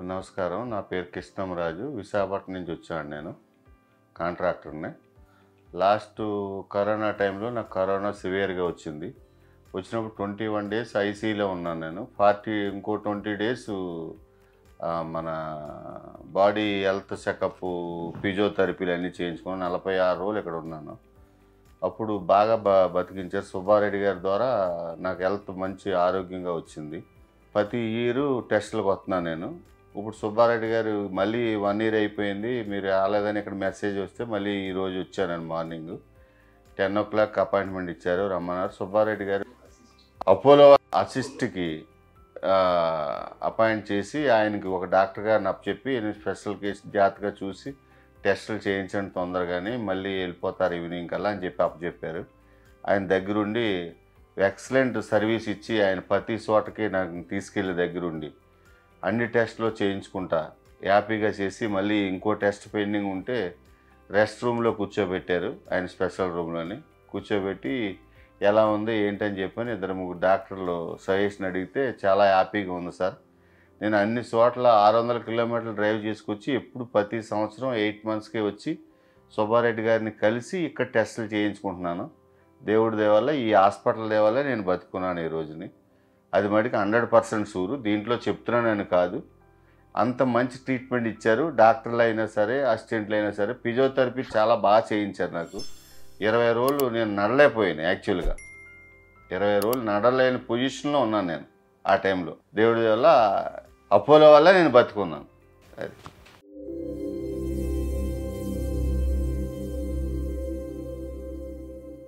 నమస్కారం. నా పేరు కృష్ణంరాజు. విశాఖపట్నం నుంచి వచ్చాను. నేను కాంట్రాక్టర్ని. కరోనా టైంలో నాకు కరోనా సివియర్గా వచ్చింది. వచ్చినప్పుడు 21 డేస్ ఐసీయూలో ఉన్నాను నేను. ఇంకో 20 డేస్ మన బాడీ హెల్త్ చెకప్, ఫిజియోథెరపీలు అన్నీ చేయించుకొని 46 రోజులు ఇక్కడ ఉన్నాను. అప్పుడు బాగా బతికించారు. సుబ్బారెడ్డి గారి ద్వారా నాకు హెల్త్ మంచి ఆరోగ్యంగా వచ్చింది. ప్రతి ఇయర్ టెస్టులకు వస్తున్నాను నేను. ఇప్పుడు సుబ్బారెడ్డి గారు మళ్ళీ 1 ఇయర్ అయిపోయింది, మీరు రాలేదని ఇక్కడ మెసేజ్ వస్తే మళ్ళీ ఈరోజు వచ్చానండి. మార్నింగ్ 10 o'clock అపాయింట్మెంట్ ఇచ్చారు, రమ్మన్నారు. సుబ్బారెడ్డి గారు అపోలో అసిస్ట్కి అపాయింట్ చేసి ఆయనకి ఒక డాక్టర్ గారిని అప్పచెప్పి స్పెషల్ కేసు జాగ్రత్తగా చూసి టెస్టులు చేయించండి తొందరగానే, మళ్ళీ వెళ్ళిపోతారు ఈవినింగ్ కల్లా అని చెప్పి అప్పచెప్పారు. ఆయన దగ్గరుండి ఎక్సలెంట్ సర్వీస్ ఇచ్చి ఆయన ప్రతి చోటకి నాకు తీసుకెళ్ళి దగ్గరుండి అన్ని టెస్టులు చేయించుకుంటా హ్యాపీగా చేసి మళ్ళీ ఇంకో టెస్ట్ పెండింగ్ ఉంటే రెస్ట్ రూమ్లో కూర్చోబెట్టారు. ఆయన స్పెషల్ రూమ్లోని కూర్చోబెట్టి ఎలా ఉంది ఏంటని చెప్పని 2-3 డాక్టర్లు సజెషన్ అడిగితే చాలా హ్యాపీగా ఉంది సార్, నేను అన్ని చోట్ల 600 కిలోమీటర్లు డ్రైవ్ చేసుకొచ్చి ఎప్పుడు ప్రతి సంవత్సరం 8 monthsకే వచ్చి సుబ్బారెడ్డి గారిని కలిసి ఇక్కడ టెస్టులు చేయించుకుంటున్నాను. దేవుడి దేవల్ల ఈ హాస్పిటల్ దేవల్ల నేను బతుకున్నాను ఈ రోజుని. అది మటుకు 100% షూరు. దీంట్లో చెప్తున్నానని కాదు, అంత మంచి ట్రీట్మెంట్ ఇచ్చారు. డాక్టర్లు అయినా సరే, అసిస్టెంట్లు అయినా సరే. ఫిజియోథెరపీ చాలా బాగా చేయించారు నాకు. 20 రోజులు నేను నడలేకపోయాను. యాక్చువల్గా 20 రోజులు నడలేని పొజిషన్లో ఉన్నాను నేను ఆ టైంలో. దేవుడి వల్ల అపోలో వల్ల నేను బతుకున్నాను. అది